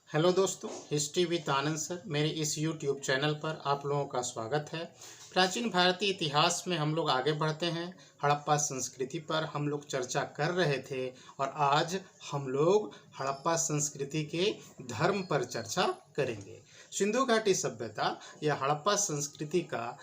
Hello दोस्तों, history with Anand sir मेरे इस यूट्यूब चैनल पर आप लोगों का स्वागत है। प्राचीन भारतीय इतिहास में हम लोग आगे बढ़ते हैं। हड़प्पा संस्कृति पर हम लोग चर्चा कर रहे थे और आज हम लोग हड़प्पा संस्कृति के धर्म पर चर्चा करेंगे। सिंधु घाटी सभ्यता या हड़प्पा संस्कृति का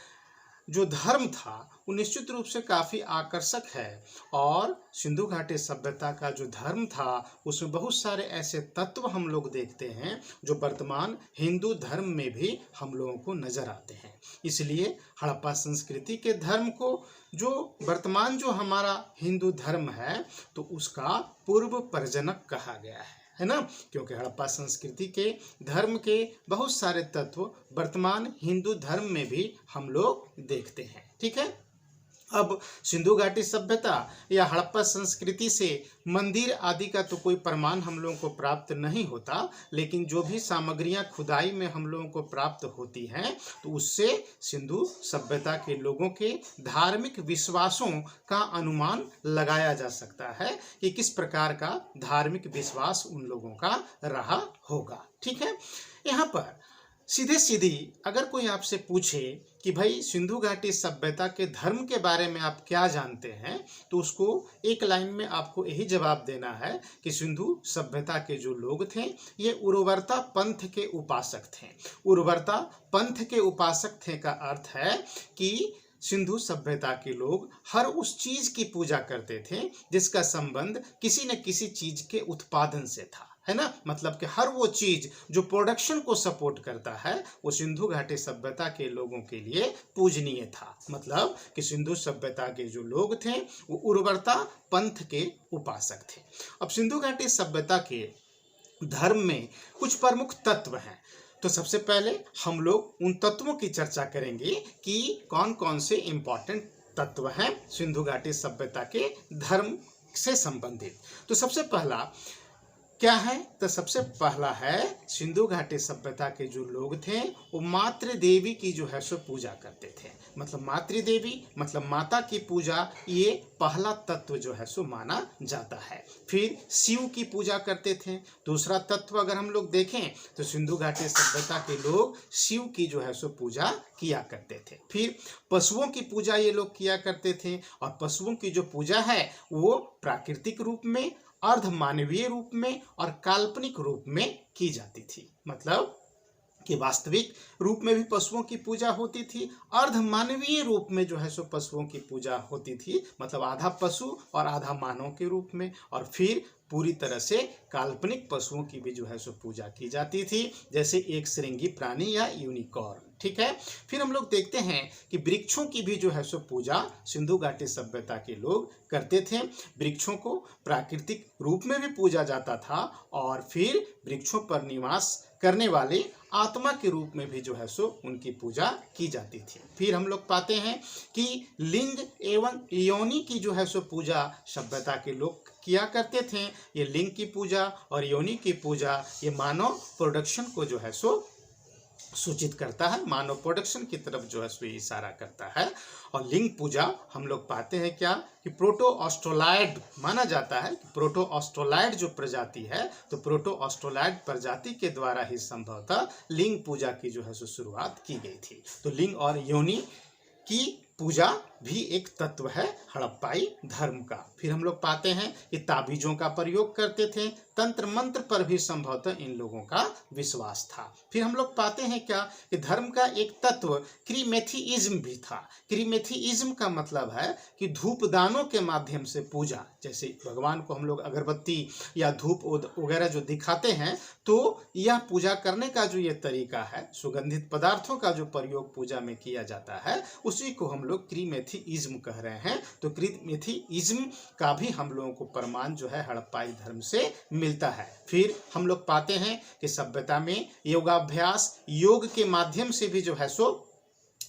जो धर्म था वो निश्चित रूप से काफ़ी आकर्षक है और सिंधु घाटी सभ्यता का जो धर्म था उसमें बहुत सारे ऐसे तत्व हम लोग देखते हैं जो वर्तमान हिंदू धर्म में भी हम लोगों को नजर आते हैं। इसलिए हड़प्पा संस्कृति के धर्म को जो वर्तमान जो हमारा हिंदू धर्म है तो उसका पूर्व प्रजनक कहा गया है ना, क्योंकि हड़प्पा संस्कृति के धर्म के बहुत सारे तत्व वर्तमान हिंदू धर्म में भी हम लोग देखते हैं। ठीक है, अब सिंधु घाटी सभ्यता या हड़प्पा संस्कृति से मंदिर आदि का तो कोई प्रमाण हम लोगों को प्राप्त नहीं होता, लेकिन जो भी सामग्रियां खुदाई में हम लोगों को प्राप्त होती हैं तो उससे सिंधु सभ्यता के लोगों के धार्मिक विश्वासों का अनुमान लगाया जा सकता है कि किस प्रकार का धार्मिक विश्वास उन लोगों का रहा होगा। ठीक है, यहाँ पर सीधे सीधी अगर कोई आपसे पूछे कि भाई सिंधु घाटी सभ्यता के धर्म के बारे में आप क्या जानते हैं, तो उसको एक लाइन में आपको यही जवाब देना है कि सिंधु सभ्यता के जो लोग थे ये उर्वरता पंथ के उपासक थे। उर्वरता पंथ के उपासक थे का अर्थ है कि सिंधु सभ्यता के लोग हर उस चीज की पूजा करते थे जिसका संबंध किसी न किसी चीज के उत्पादन से था, है ना। मतलब कि हर वो चीज जो प्रोडक्शन को सपोर्ट करता है वो सिंधु घाटी सभ्यता के लोगों के लिए पूजनीय था। मतलब कि सिंधु सभ्यता के जो लोग थे वो उर्वरता पंथ के उपासक थे। अब सिंधु घाटी सभ्यता के धर्म में कुछ प्रमुख तत्व हैं, तो सबसे पहले हम लोग उन तत्वों की चर्चा करेंगे कि कौन कौन से इंपॉर्टेंट तत्व हैं सिंधु घाटी सभ्यता के धर्म से संबंधित। तो सबसे पहला क्या है, तो सबसे पहला है सिंधु घाटी सभ्यता के जो लोग थे वो मातृ देवी की जो है सो पूजा करते थे। मतलब मातृ देवी मतलब माता की पूजा, ये पहला तत्व जो है सो माना जाता है। फिर शिव की पूजा करते थे। दूसरा तत्व अगर हम लोग देखें तो सिंधु घाटी सभ्यता के लोग शिव की जो है सो पूजा किया करते थे। फिर पशुओं की पूजा ये लोग किया करते थे और पशुओं की जो पूजा है वो प्राकृतिक रूप में, अर्ध मानवीय रूप में और काल्पनिक रूप में की जाती थी। मतलब कि वास्तविक रूप में भी पशुओं की पूजा होती थी, अर्ध मानवीय रूप में जो है सो पशुओं की पूजा होती थी, मतलब आधा पशु और आधा मानव के रूप में, और फिर पूरी तरह से काल्पनिक पशुओं की भी जो है सो पूजा की जाती थी, जैसे एक श्रृंगी प्राणी या यूनिकॉर्न। ठीक है, फिर हम लोग देखते हैं कि वृक्षों की भी जो है सो पूजा सिंधु घाटी सभ्यता के लोग करते थे। वृक्षों को प्राकृतिक रूप में भी पूजा जाता था और फिर वृक्षों पर निवास करने वाले आत्मा के रूप में भी जो है सो उनकी पूजा की जाती थी। फिर हम लोग पाते हैं कि लिंग एवं योनि की जो है सो पूजा सभ्यता के लोग किया करते थे। ये लिंग की पूजा और योनि की पूजा ये मानव प्रोडक्शन को जो है सो सूचित करता है, मानव प्रोडक्शन की तरफ जो है सो इशारा करता है। और लिंग पूजा हम लोग पाते हैं क्या कि प्रोटो ऑस्ट्रोलाइड माना जाता है कि प्रोटो ऑस्ट्रोलाइड जो प्रजाति है तो प्रोटो ऑस्ट्रोलाइड प्रजाति के द्वारा ही संभवतः लिंग पूजा की जो है सो शुरुआत की गई थी। तो लिंग और योनि की पूजा भी एक तत्व है हड़प्पाई धर्म का। फिर हम लोग पाते हैं कि ताबीजों का प्रयोग करते थे, तंत्र मंत्र पर भी संभवतः इन लोगों का विश्वास था। फिर हम लोग पाते हैं क्या कि धर्म का एक तत्व क्रीमेथीइज्म भी था। क्रीमेथीइज्म का मतलब है कि धूपदानों के माध्यम से पूजा, जैसे भगवान को हम लोग अगरबत्ती या धूप वगैरह जो दिखाते हैं तो यह पूजा करने का जो ये तरीका है, सुगंधित पदार्थों का जो प्रयोग पूजा में किया जाता है उसी को हम लोग क्रीमेथीइज्म कह रहे हैं। तो क्रीमेथीइज्म का भी हम लोगों को प्रमाण जो है हड़प्पाई धर्म से मिलता है। फिर हम लोग पाते हैं कि सभ्यता में योगाभ्यास, योग के माध्यम से भी जो है सो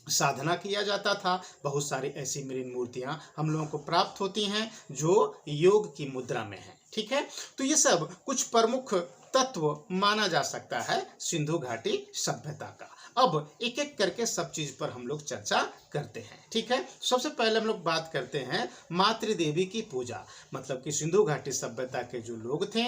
साधना किया जाता था। बहुत सारी ऐसी मृण मूर्तियां हम लोगों को प्राप्त होती हैं जो योग की मुद्रा में है। ठीक है, तो ये सब कुछ प्रमुख तत्व माना जा सकता है सिंधु घाटी सभ्यता का। अब एक एक करके सब चीज पर हम लोग चर्चा करते हैं। ठीक है, सबसे पहले हम लोग बात करते हैं मातृ देवी की पूजा। मतलब कि सिंधु घाटी सभ्यता के जो लोग थे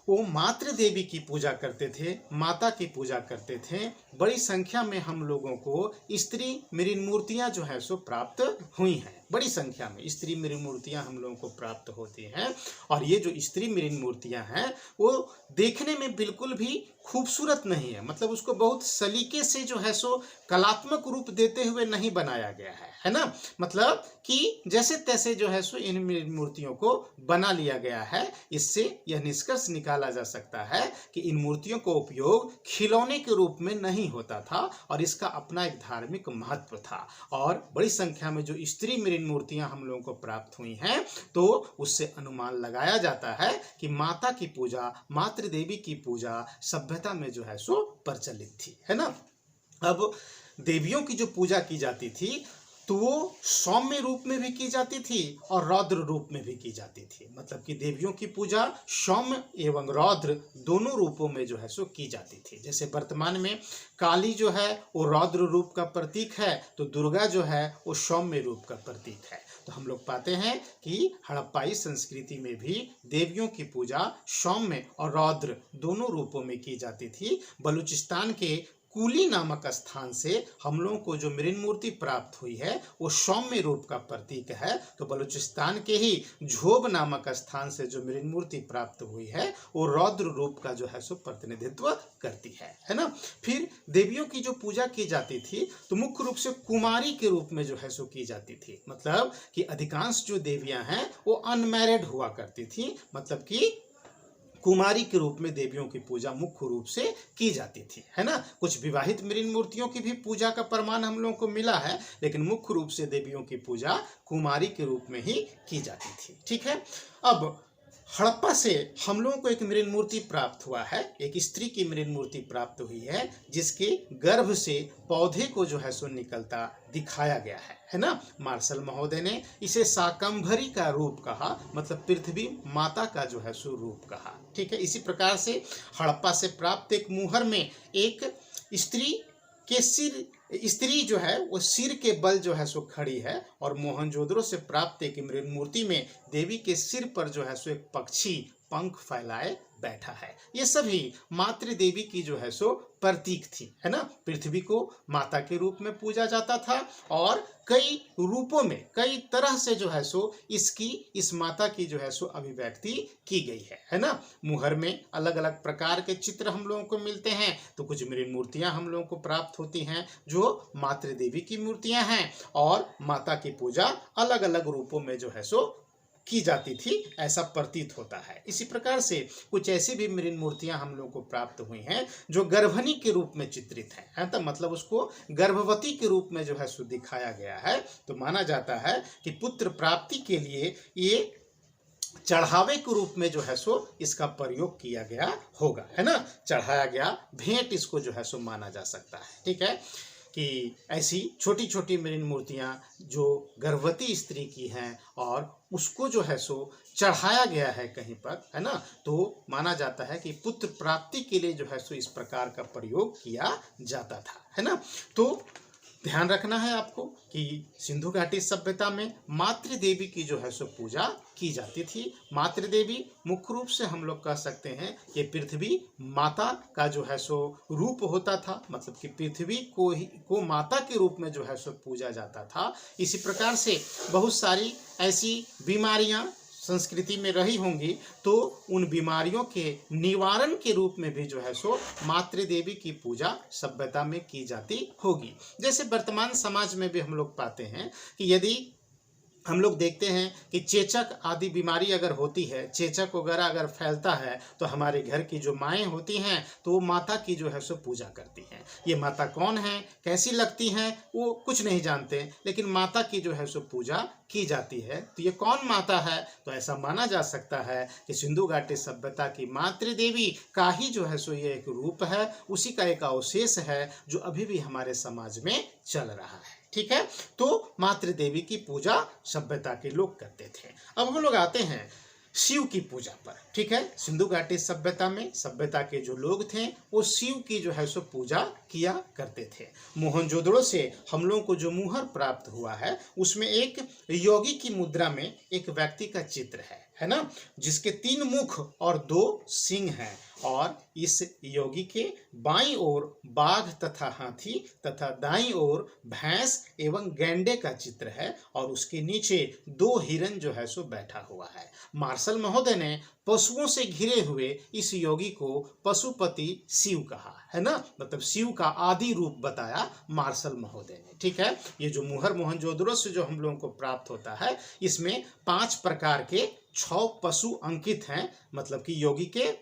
वो मातृ देवी की पूजा करते थे, माता की पूजा करते थे। बड़ी संख्या में हम लोगों को स्त्री मृण मूर्तियां जो है सो प्राप्त हुई हैं। बड़ी संख्या में स्त्री मृण मूर्तियां हम लोगों को प्राप्त होती हैं। और ये जो स्त्री मृण मूर्तियां हैं वो देखने में बिल्कुल भी खूबसूरत नहीं है, मतलब उसको बहुत सलीके से जो है सो कलात्मक रूप देते हुए नहीं बनाया गया है ना। मतलब कि जैसे तैसे जो है सो इन मूर्तियों को बना लिया गया है। इससे यह निष्कर्ष निकाला जा सकता है कि इन मूर्तियों का उपयोग खिलौने के रूप में नहीं होता था और इसका अपना एक धार्मिक महत्व था। और बड़ी संख्या में जो स्त्री मृण मूर्तियां हम लोगों को प्राप्त हुई हैं, तो उससे अनुमान लगाया जाता है कि माता की पूजा, मातृ देवी की पूजा सभ्यता में जो है सो प्रचलित थी, है ना। अब देवियों की जो पूजा की जाती थी तो वो सौम्य रूप में भी की जाती थी और रौद्र रूप में भी की जाती थी। मतलब कि देवियों की पूजा सौम्य एवं रौद्र दोनों रूपों में जो है सो की जाती थी। जैसे वर्तमान में काली जो है वो रौद्र रूप का प्रतीक है, तो दुर्गा जो है वो सौम्य रूप का प्रतीक है। तो हम लोग पाते हैं कि हड़प्पाई संस्कृति में भी देवियों की पूजा सौम्य और रौद्र दोनों रूपों में की जाती थी। बलूचिस्तान के कुली नामक स्थान से हम लोगों को जो मृण मूर्ति प्राप्त हुई है वो सौम्य रूप का प्रतीक है। तो बलूचिस्तान के ही झोब नामक स्थान से जो मृण मूर्ति प्राप्त हुई है वो रौद्र रूप का जो है सो प्रतिनिधित्व करती है ना। फिर देवियों की जो पूजा की जाती थी तो मुख्य रूप से कुमारी के रूप में जो है सो की जाती थी। मतलब कि अधिकांश जो देवियां हैं वो अनमैरिड हुआ करती थी, मतलब कि कुमारी के रूप में देवियों की पूजा मुख्य रूप से की जाती थी, है ना। कुछ विवाहित मृण मूर्तियों की भी पूजा का प्रमाण हम लोगों को मिला है, लेकिन मुख्य रूप से देवियों की पूजा कुमारी के रूप में ही की जाती थी। ठीक है। अब हड़प्पा से हम लोगों को एक मृण मूर्ति प्राप्त हुआ है, एक स्त्री की मृण मूर्ति प्राप्त हुई है जिसके गर्भ से पौधे को जो है सो निकलता दिखाया गया है ना। मार्शल महोदय ने इसे शाकंभरी का रूप कहा, मतलब पृथ्वी माता का जो है सो रूप कहा। ठीक है। इसी प्रकार से हड़प्पा से प्राप्त एक मुहर में एक स्त्री के सिर, स्त्री जो है वो सिर के बल जो है सो खड़ी है, और मोहनजोदड़ो से प्राप्त एक मृण मूर्ति में देवी के सिर पर जो है सो एक पक्षी पंख फैलाए बैठा है। ये सभी मातृ देवी की जो है सो प्रतीक थी, है ना। पृथ्वी को माता के रूप में पूजा जाता था और कई रूपों में, कई तरह से जो है सो इस माता की जो है सो अभिव्यक्ति की गई है ना। मुहर में अलग अलग प्रकार के चित्र हम लोगों को मिलते हैं। तो कुछ मृण मूर्तियां हम लोगों को प्राप्त होती हैं जो मातृ देवी की मूर्तियां हैं, और माता की पूजा अलग अलग रूपों में जो है सो की जाती थी, ऐसा प्रतीत होता है। इसी प्रकार से कुछ ऐसी भी मृण मूर्तियां हम लोगों को प्राप्त हुई हैं जो गर्भणी के रूप में चित्रित है तो मतलब उसको गर्भवती के रूप में जो है सो दिखाया गया है। तो माना जाता है कि पुत्र प्राप्ति के लिए ये चढ़ावे के रूप में जो है सो इसका प्रयोग किया गया होगा, है ना। चढ़ाया गया भेंट इसको जो है सो माना जा सकता है। ठीक है कि ऐसी छोटी छोटी मृण मूर्तियां जो गर्भवती स्त्री की हैं और उसको जो है सो चढ़ाया गया है कहीं पर, है ना। तो माना जाता है कि पुत्र प्राप्ति के लिए जो है सो इस प्रकार का प्रयोग किया जाता था, है ना। तो ध्यान रखना है आपको कि सिंधु घाटी सभ्यता में मातृ देवी की जो है सो पूजा की जाती थी। मातृ देवी मुख्य रूप से हम लोग कह सकते हैं कि पृथ्वी माता का जो है सो रूप होता था, मतलब कि पृथ्वी को माता के रूप में जो है सो पूजा जाता था। इसी प्रकार से बहुत सारी ऐसी बीमारियां संस्कृति में रही होंगी, तो उन बीमारियों के निवारण के रूप में भी जो है सो मातृ देवी की पूजा सभ्यता में की जाती होगी। जैसे वर्तमान समाज में भी हम लोग पाते हैं कि यदि हम लोग देखते हैं कि चेचक आदि बीमारी अगर होती है, चेचक वगैरह अगर फैलता है, तो हमारे घर की जो माएँ होती हैं तो वो माता की जो है सो पूजा करती हैं। ये माता कौन है, कैसी लगती हैं, वो कुछ नहीं जानते, लेकिन माता की जो है सो पूजा की जाती है। तो ये कौन माता है, तो ऐसा माना जा सकता है कि सिंधु घाटी सभ्यता की मातृ देवी का ही जो है सो ये एक रूप है, उसी का एक अवशेष है जो अभी भी हमारे समाज में चल रहा है। ठीक है। तो मातृ देवी की पूजा सभ्यता के लोग करते थे। अब हम लोग आते हैं शिव की पूजा पर। ठीक है। सिंधु घाटी सभ्यता में सभ्यता के जो लोग थे वो शिव की जो है सो पूजा किया करते थे। मोहनजोदड़ो से हम लोगों को जो मुहर प्राप्त हुआ है उसमें एक योगी की मुद्रा में एक व्यक्ति का चित्र है है ना, जिसके 3 मुख और 2 सींग हैं। और इस योगी के बाईं ओर बाघ तथा हाथी तथा दाईं ओर भैंस एवं गैंडे का चित्र है और उसके नीचे 2 हिरन जो है सो बैठा हुआ है। मार्शल महोदय ने पशुओं से घिरे हुए इस योगी को पशुपति शिव कहा, है ना, मतलब शिव का आदि रूप बताया मार्शल महोदय ने। ठीक है, ये जो मुहर मोहनजोदड़ो से जो हम लोगों को प्राप्त होता है, इसमें 5 प्रकार के 6 पशु अंकित हैं, मतलब कि योगी के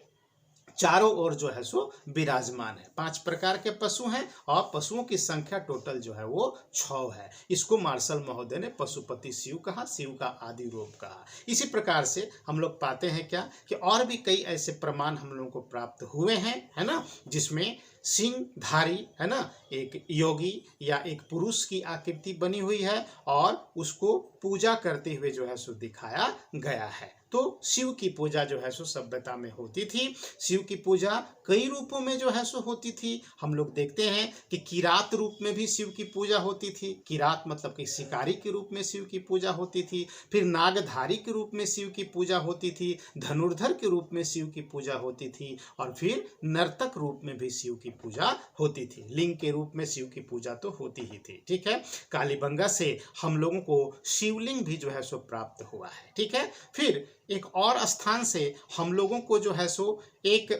चारों ओर जो है सो विराजमान है। 5 प्रकार के पशु हैं और पशुओं की संख्या टोटल जो है वो 6 है। इसको मार्शल महोदय ने पशुपति शिव कहा, शिव का आदि रूप कहा। इसी प्रकार से हम लोग पाते हैं क्या कि और भी कई ऐसे प्रमाण हम लोगों को प्राप्त हुए हैं, है ना, जिसमें सिंहधारी, है ना, एक योगी या एक पुरुष की आकृति बनी हुई है और उसको पूजा करते हुए जो है सो दिखाया गया है। तो शिव की पूजा जो है सो सभ्यता में होती थी। शिव की पूजा कई रूपों में जो है सो होती थी। हम लोग देखते हैं कि किरात रूप में भी शिव की पूजा होती थी। किरात मतलब कि शिकारी के रूप में शिव की पूजा होती थी। फिर नागधारी के रूप में शिव की पूजा होती थी। धनुर्धर के रूप में शिव की पूजा होती थी और फिर नर्तक रूप में भी शिव की पूजा होती थी। लिंग के रूप में शिव की पूजा तो होती ही थी। ठीक है, कालीबंगा से हम लोगों को शिवलिंग भी जो है सो प्राप्त हुआ है। ठीक है, फिर एक और स्थान से हम लोगों को जो है सो एक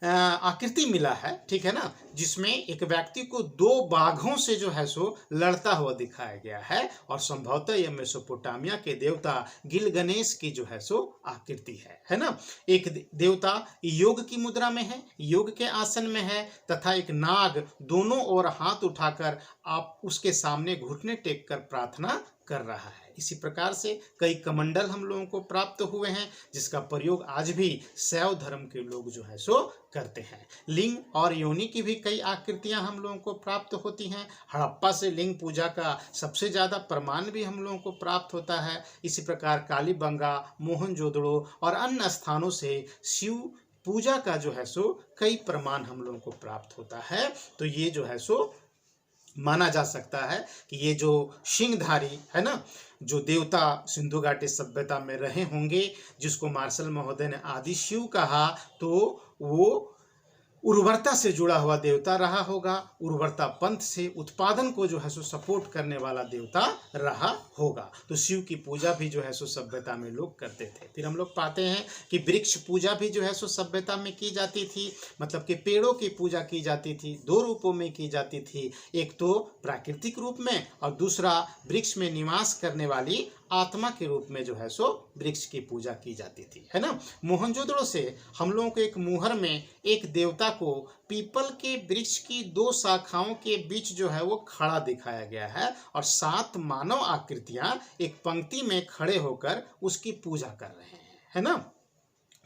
आकृति मिला है, ठीक है ना, जिसमें एक व्यक्ति को 2 बाघों से जो है सो लड़ता हुआ दिखाया गया है और संभवतः यह मेसोपोटामिया के देवता गिलगनेश की जो है सो आकृति है ना। एक देवता योग की मुद्रा में है, योग के आसन में है तथा एक नाग दोनों ओर हाथ उठाकर आप उसके सामने घुटने टेक कर प्रार्थना कर रहा है। इसी प्रकार से कई कमंडल हम लोगों को प्राप्त हुए हैं, जिसका प्रयोग आज भी शैव धर्म के लोग जो है सो करते हैं। लिंग और योनि की भी कई आकृतियां हम लोगों को प्राप्त होती हैं। हड़प्पा से लिंग पूजा का सबसे ज्यादा प्रमाण भी हम लोगों को प्राप्त होता है। इसी प्रकार कालीबंगा, मोहनजोदड़ो और अन्य स्थानों से शिव पूजा का जो है सो कई प्रमाण हम लोगों को प्राप्त होता है। तो ये जो है सो माना जा सकता है कि ये जो सिंहधारी है ना, जो देवता सिंधु घाटी सभ्यता में रहे होंगे, जिसको मार्शल महोदय ने आदि शिव कहा, तो वो उर्वरता से जुड़ा हुआ देवता रहा होगा। उर्वरता पंथ से उत्पादन को जो है सो सपोर्ट करने वाला देवता रहा होगा। तो शिव की पूजा भी जो है सो सभ्यता में लोग करते थे। फिर हम लोग पाते हैं कि वृक्ष पूजा भी जो है सो सभ्यता में की जाती थी, मतलब कि पेड़ों की पूजा की जाती थी। 2 रूपों में की जाती थी, एक तो प्राकृतिक रूप में और दूसरा वृक्ष में निवास करने वाली आत्मा के रूप में जो है सो वृक्ष की पूजा की जाती थी, है ना। मोहनजोदड़ो से हम लोगों को एक मुहर में एक देवता को पीपल के वृक्ष की 2 शाखाओं के बीच जो है वो खड़ा दिखाया गया है और 7 मानव आकृतियां एक पंक्ति में खड़े होकर उसकी पूजा कर रहे हैं, है ना।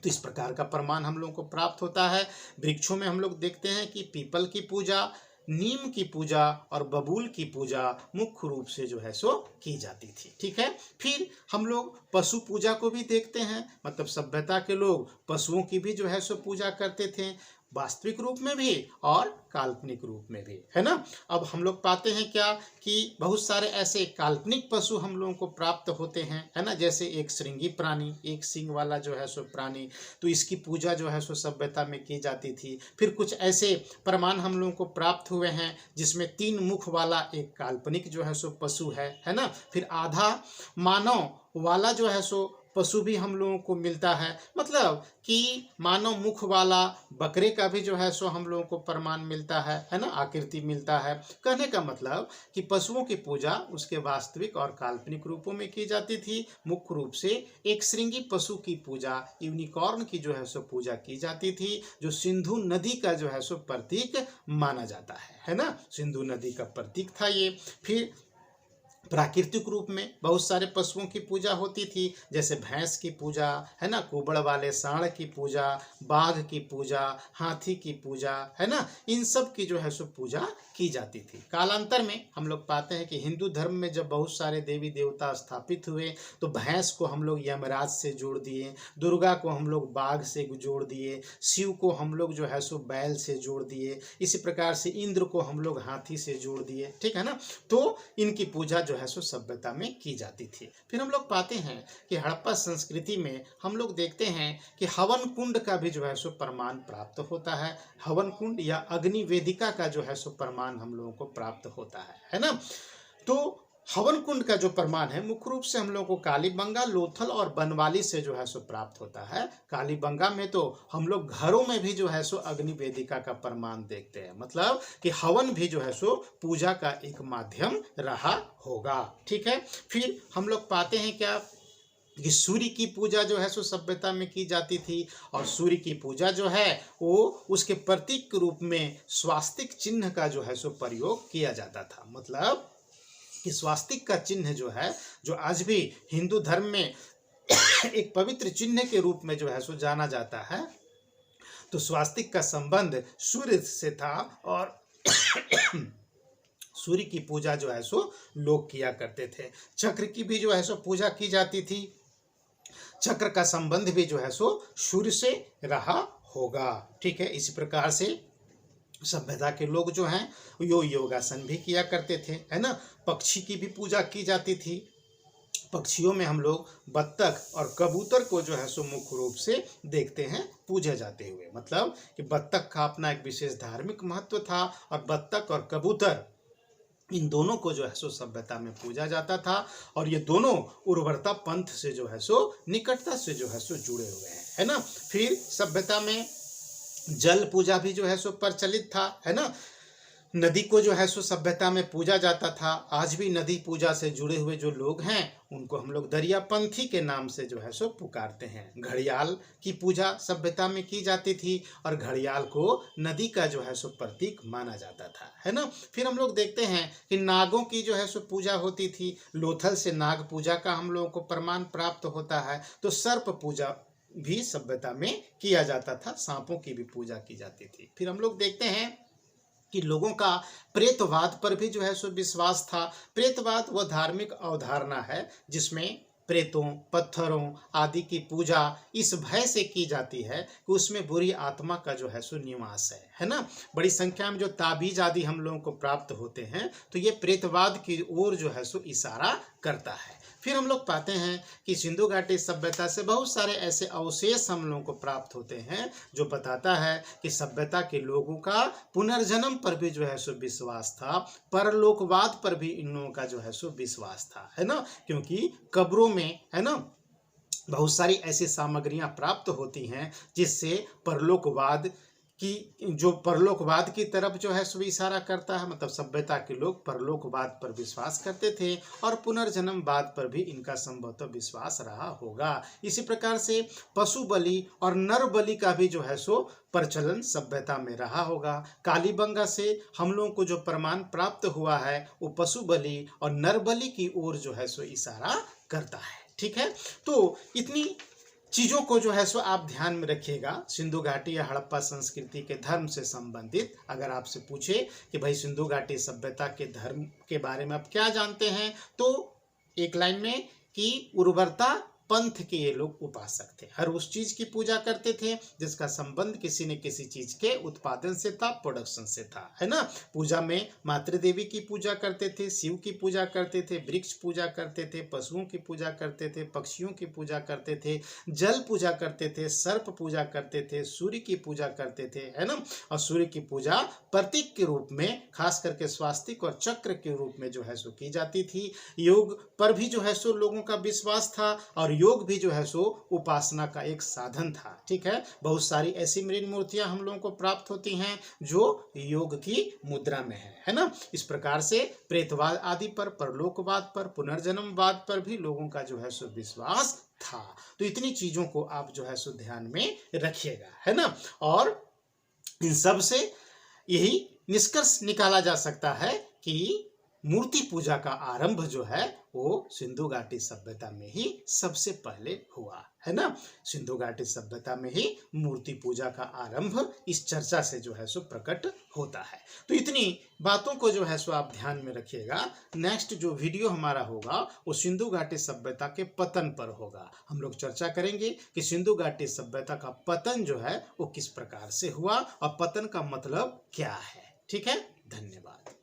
तो इस प्रकार का प्रमाण हम लोगों को प्राप्त होता है। वृक्षों में हम लोग देखते हैं कि पीपल की पूजा, नीम की पूजा और बबूल की पूजा मुख्य रूप से जो है सो की जाती थी। ठीक है, फिर हम लोग पशु पूजा को भी देखते हैं, मतलब सभ्यता के लोग पशुओं की भी जो है सो पूजा करते थे, वास्तविक रूप में भी और काल्पनिक रूप में भी, है ना। अब हम लोग पाते हैं क्या कि बहुत सारे ऐसे काल्पनिक पशु हम लोगों को प्राप्त होते हैं, है ना, जैसे एक श्रृंगी प्राणी, एक सिंग वाला जो है सो प्राणी, तो इसकी पूजा जो है सो सभ्यता में की जाती थी। फिर कुछ ऐसे प्रमाण हम लोगों को प्राप्त हुए हैं जिसमें 3 मुख वाला एक काल्पनिक जो है सो पशु है ना। फिर आधा मानव वाला जो है सो पशु भी हम लोगों को मिलता है, मतलब कि मानव मुख वाला बकरे का भी जो है सो हम लोगों को प्रमाण मिलता है ना, आकृति मिलता है। कहने का मतलब कि पशुओं की पूजा उसके वास्तविक और काल्पनिक रूपों में की जाती थी। मुख्य रूप से एक श्रृंगी पशु की पूजा, यूनिकॉर्न की जो है सो पूजा की जाती थी, जो सिंधु नदी का जो है सो प्रतीक माना जाता है ना, सिंधु नदी का प्रतीक था ये। फिर प्राकृतिक रूप में बहुत सारे पशुओं की पूजा होती थी, जैसे भैंस की पूजा, है ना, कुबड़ वाले सांड की पूजा, बाघ की पूजा, हाथी की पूजा, है ना, इन सब की जो है सो पूजा की जाती थी। कालांतर में हम लोग पाते हैं कि हिंदू धर्म में जब बहुत सारे देवी देवता स्थापित हुए तो भैंस को हम लोग यमराज से जोड़ दिए, दुर्गा को हम लोग बाघ से जोड़ दिए, शिव को हम लोग जो है सो बैल से जोड़ दिए, इसी प्रकार से इंद्र को हम लोग हाथी से जोड़ दिए, ठीक है ना। तो इनकी पूजा जो जो है सो सभ्यता में की जाती थी। फिर हम लोग पाते हैं कि हड़प्पा संस्कृति में हम लोग देखते हैं कि हवन कुंड का भी जो है सो प्रमाण प्राप्त होता है। हवन कुंड या अग्नि वेदिका का जो है सो प्रमाण हम लोगों को प्राप्त होता है ना। तो हवन कुंड का जो प्रमाण है मुख्य रूप से हम लोगों को कालीबंगा, लोथल और बनवाली से जो है सो प्राप्त होता है। कालीबंगा में तो हम लोग घरों में भी जो है सो अग्नि वेदिका का प्रमाण देखते हैं, मतलब कि हवन भी जो है सो पूजा का एक माध्यम रहा होगा। ठीक है, फिर हम लोग पाते हैं क्या कि सूर्य की पूजा जो है सो सभ्यता में की जाती थी, और सूर्य की पूजा जो है वो उसके प्रतीक के रूप में स्वास्तिक चिन्ह का जो है सो प्रयोग किया जाता था। मतलब कि स्वास्तिक का चिन्ह जो है, जो आज भी हिंदू धर्म में एक पवित्र चिन्ह के रूप में जो है सो जाना जाता है, तो स्वास्तिक का संबंध सूर्य से था और सूर्य की पूजा जो है सो लोग किया करते थे। चक्र की भी जो है सो पूजा की जाती थी। चक्र का संबंध भी जो है सो सूर्य से रहा होगा। ठीक है, इसी प्रकार से सभ्यता के लोग जो हैं योगासन भी किया करते थे, है ना। पक्षी की भी पूजा की जाती थी। पक्षियों में हम लोग बत्तख और कबूतर को जो है सो मुख्य रूप से देखते हैं पूजे जाते हुए। मतलब कि बत्तख का अपना एक विशेष धार्मिक महत्व था, और बत्तख और कबूतर इन दोनों को जो है सो सभ्यता में पूजा जाता था, और ये दोनों उर्वरता पंथ से जो है सो निकटता से जो है सो जुड़े हुए हैं, है ना। फिर सभ्यता में जल पूजा भी जो है सो प्रचलित था, है ना। नदी को जो है सो सभ्यता में पूजा जाता था। आज भी नदी पूजा से जुड़े हुए जो लोग हैं उनको हम लोग दरियापंथी के नाम से जो है सो पुकारते हैं। घड़ियाल की पूजा सभ्यता में की जाती थी, और घड़ियाल को नदी का जो है सो प्रतीक माना जाता था, है ना। फिर हम लोग देखते हैं कि नागों की जो है सो पूजा होती थी। लोथल से नाग पूजा का हम लोगों को प्रमाण प्राप्त होता है। तो सर्प पूजा भी सभ्यता में किया जाता था। सांपों की भी पूजा की जाती थी। फिर हम लोग देखते हैं कि लोगों का प्रेतवाद पर भी जो है सो विश्वास था। प्रेतवाद वह धार्मिक अवधारणा है जिसमें प्रेतों, पत्थरों आदि की पूजा इस भय से की जाती है कि उसमें बुरी आत्मा का जो है सो निवास है ना। बड़ी संख्या में जो ताबीज आदि हम लोगों को प्राप्त होते हैं, तो ये प्रेतवाद की ओर जो है सो इशारा करता है। फिर हम लोग पाते हैं कि सिंधु घाटी सभ्यता से बहुत सारे ऐसे अवशेष हम लोगों को प्राप्त होते हैं जो बताता है कि सभ्यता के लोगों का पुनर्जन्म पर भी जो है सो विश्वास था, परलोकवाद पर भी इन लोगों का जो है सो विश्वास था, है ना। क्योंकि कब्रों में, है ना, बहुत सारी ऐसी सामग्रियां प्राप्त होती हैं जिससे परलोकवाद की तरफ जो है सो इशारा करता है। मतलब सभ्यता के लोग परलोकवाद पर विश्वास करते थे, और पुनर्जन्मवाद पर भी इनका संभवतः विश्वास रहा होगा। इसी प्रकार से पशु बलि और नर बलि का भी जो है सो प्रचलन सभ्यता में रहा होगा। कालीबंगा से हम लोगों को जो प्रमाण प्राप्त हुआ है वो पशु बलि और नर बलि की ओर जो है सो इशारा करता है। ठीक है, तो इतनी चीज़ों को जो है सो आप ध्यान में रखिएगा। सिंधु घाटी या हड़प्पा संस्कृति के धर्म से संबंधित अगर आपसे पूछे कि भाई सिंधु घाटी सभ्यता के धर्म के बारे में आप क्या जानते हैं, तो एक लाइन में कि उर्वरता पंथ के ये लोग उपासक थे। हर उस चीज की पूजा करते थे जिसका संबंध किसी न किसी चीज के उत्पादन से था, प्रोडक्शन से था, है ना। पूजा में मातृदेवी की पूजा करते थे, शिव की पूजा करते थे, वृक्ष पूजा करते थे, पशुओं की पूजा करते थे, पक्षियों की पूजा करते थे, जल पूजा करते थे, सर्प पूजा करते थे, सूर्य की पूजा करते थे, है ना। और सूर्य की पूजा प्रतीक के रूप में खास करके स्वास्तिक और चक्र के रूप में जो है सो की जाती थी। योग पर भी जो है सो लोगों का विश्वास था, और योग भी जो है सो उपासना का एक साधन था। ठीक है, बहुत सारी ऐसी मृण मूर्तियां हम लोगों को प्राप्त होती हैं जो योग की मुद्रा में है ना। इस प्रकार से प्रेतवाद आदि पर, परलोकवाद पर, पुनर्जन्मवाद पर भी लोगों का जो है सो विश्वास था। तो इतनी चीजों को आप जो है सो ध्यान में रखिएगा, है ना। और इन सब से यही निष्कर्ष निकाला जा सकता है कि मूर्ति पूजा का आरंभ जो है वो सिंधु घाटी सभ्यता में ही सबसे पहले हुआ, है ना। सिंधु घाटी सभ्यता में ही मूर्ति पूजा का आरंभ इस चर्चा से जो है सो प्रकट होता है। तो इतनी बातों को जो है सो आप ध्यान में रखिएगा। नेक्स्ट जो वीडियो हमारा होगा वो सिंधु घाटी सभ्यता के पतन पर होगा। हम लोग चर्चा करेंगे कि सिंधु घाटी सभ्यता का पतन जो है वो किस प्रकार से हुआ और पतन का मतलब क्या है। ठीक है, धन्यवाद।